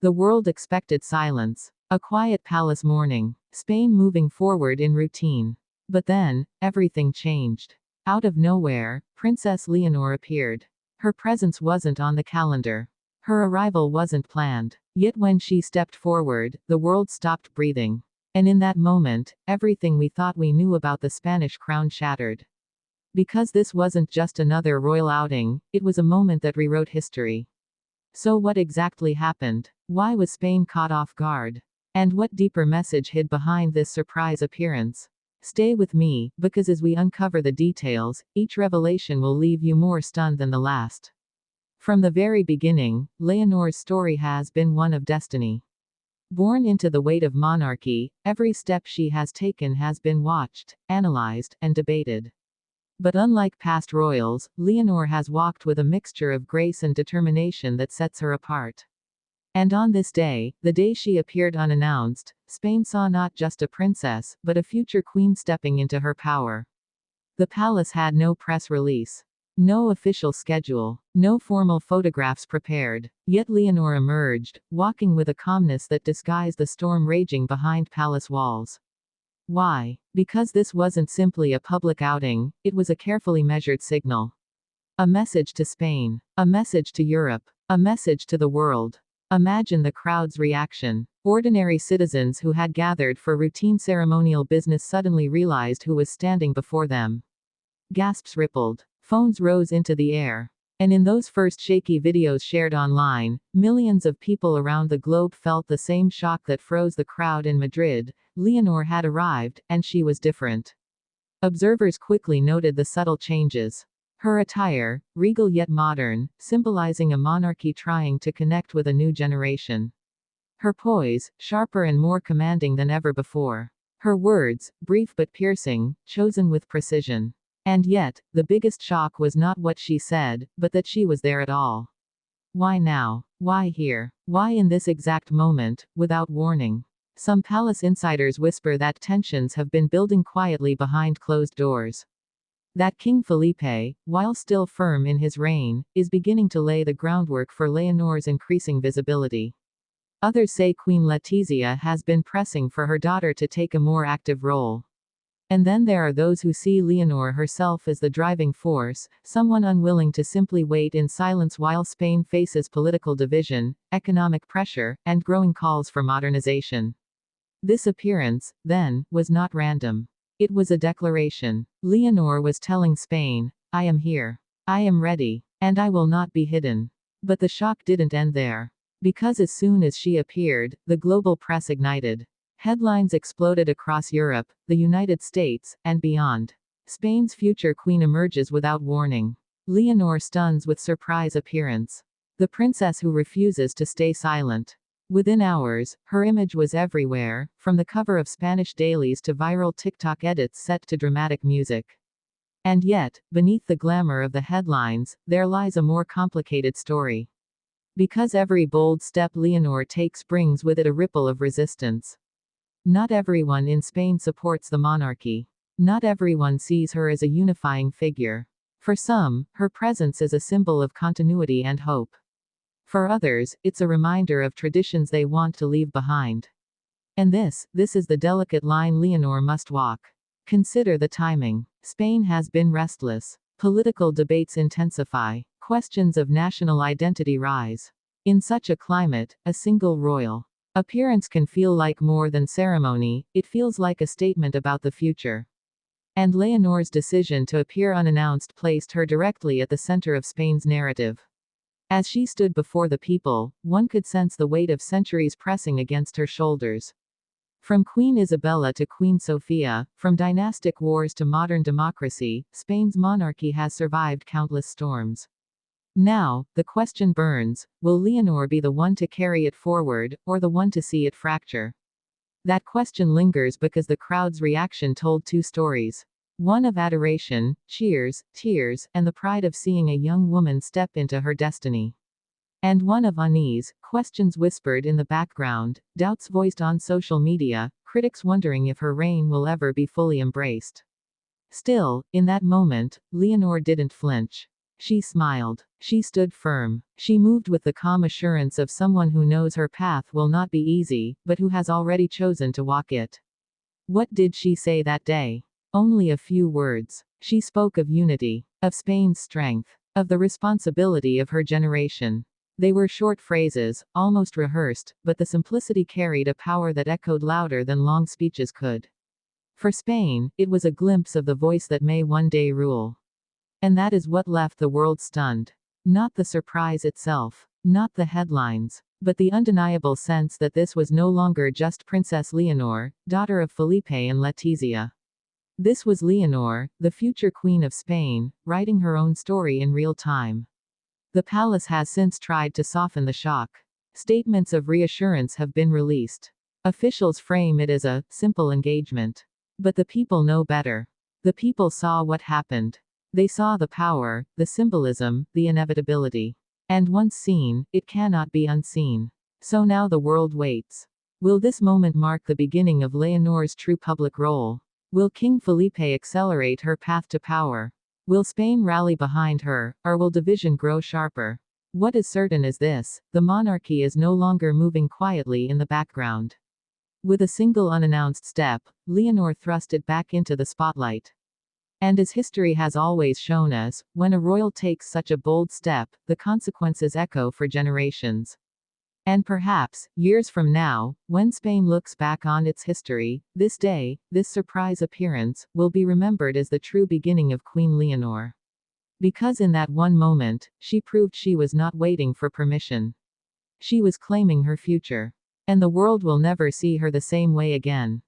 The world expected silence. A quiet palace morning. Spain moving forward in routine. But then, everything changed. Out of nowhere, Princess Leonor appeared. Her presence wasn't on the calendar. Her arrival wasn't planned. Yet when she stepped forward, the world stopped breathing. And in that moment, everything we thought we knew about the Spanish crown shattered. Because this wasn't just another royal outing, it was a moment that rewrote history. So what exactly happened? Why was Spain caught off guard? And what deeper message hid behind this surprise appearance? Stay with me, because as we uncover the details, each revelation will leave you more stunned than the last. From the very beginning, Leonor's story has been one of destiny. Born into the weight of monarchy, every step she has taken has been watched, analyzed, and debated. But unlike past royals, Leonor has walked with a mixture of grace and determination that sets her apart. And on this day, the day she appeared unannounced, Spain saw not just a princess, but a future queen stepping into her power. The palace had no press release. No official schedule. No formal photographs prepared. Yet Leonor emerged, walking with a calmness that disguised the storm raging behind palace walls. Why? Because this wasn't simply a public outing, it was a carefully measured signal. A message to Spain. A message to Europe. A message to the world. Imagine the crowd's reaction. Ordinary citizens who had gathered for routine ceremonial business suddenly realized who was standing before them. Gasps rippled. Phones rose into the air. And in those first shaky videos shared online, millions of people around the globe felt the same shock that froze the crowd in Madrid. Leonor had arrived, and she was different. Observers quickly noted the subtle changes. Her attire, regal yet modern, symbolizing a monarchy trying to connect with a new generation. Her poise, sharper and more commanding than ever before. Her words, brief but piercing, chosen with precision. And yet, the biggest shock was not what she said, but that she was there at all. Why now? Why here? Why in this exact moment, without warning? Some palace insiders whisper that tensions have been building quietly behind closed doors. That King Felipe, while still firm in his reign, is beginning to lay the groundwork for Leonor's increasing visibility. Others say Queen Letizia has been pressing for her daughter to take a more active role. And then there are those who see Leonor herself as the driving force, someone unwilling to simply wait in silence while Spain faces political division, economic pressure, and growing calls for modernization. This appearance, then, was not random. It was a declaration. Leonor was telling Spain, I am here. I am ready. And I will not be hidden. But the shock didn't end there. Because as soon as she appeared, the global press ignited. Headlines exploded across Europe, the United States, and beyond. Spain's future queen emerges without warning. Leonor stuns with surprise appearance. The princess who refuses to stay silent. Within hours, her image was everywhere, from the cover of Spanish dailies to viral TikTok edits set to dramatic music. And yet, beneath the glamour of the headlines, there lies a more complicated story. Because every bold step Leonor takes brings with it a ripple of resistance. Not everyone in Spain supports the monarchy. Not everyone sees her as a unifying figure. For some, her presence is a symbol of continuity and hope. For others, it's a reminder of traditions they want to leave behind. And this is the delicate line Leonor must walk. Consider the timing. Spain has been restless. Political debates intensify. Questions of national identity rise. In such a climate, a single royal appearance can feel like more than ceremony, it feels like a statement about the future. And Leonor's decision to appear unannounced placed her directly at the center of Spain's narrative. As she stood before the people, one could sense the weight of centuries pressing against her shoulders. From Queen Isabella to Queen Sofia, from dynastic wars to modern democracy, Spain's monarchy has survived countless storms. Now, the question burns, will Leonor be the one to carry it forward, or the one to see it fracture? That question lingers because the crowd's reaction told two stories. One of adoration, cheers, tears, and the pride of seeing a young woman step into her destiny. And one of unease, questions whispered in the background, doubts voiced on social media, critics wondering if her reign will ever be fully embraced. Still, in that moment, Leonor didn't flinch. She smiled. She stood firm. She moved with the calm assurance of someone who knows her path will not be easy, but who has already chosen to walk it. What did she say that day? Only a few words. She spoke of unity, of Spain's strength, of the responsibility of her generation. They were short phrases, almost rehearsed, but the simplicity carried a power that echoed louder than long speeches could. For Spain, it was a glimpse of the voice that may one day rule. And that is what left the world stunned. Not the surprise itself, not the headlines, but the undeniable sense that this was no longer just Princess Leonor, daughter of Felipe and Letizia. This was Leonor, the future Queen of Spain, writing her own story in real time. The palace has since tried to soften the shock. Statements of reassurance have been released. Officials frame it as a simple engagement. But the people know better. The people saw what happened. They saw the power, the symbolism, the inevitability. And once seen, it cannot be unseen. So now the world waits. Will this moment mark the beginning of Leonor's true public role? Will King Felipe accelerate her path to power? Will Spain rally behind her, or will division grow sharper? What is certain is this: the monarchy is no longer moving quietly in the background. With a single unannounced step, Leonor thrust it back into the spotlight. And as history has always shown us, when a royal takes such a bold step, the consequences echo for generations. And perhaps, years from now, when Spain looks back on its history, this day, this surprise appearance, will be remembered as the true beginning of Queen Leonor. Because in that one moment, she proved she was not waiting for permission. She was claiming her future. And the world will never see her the same way again.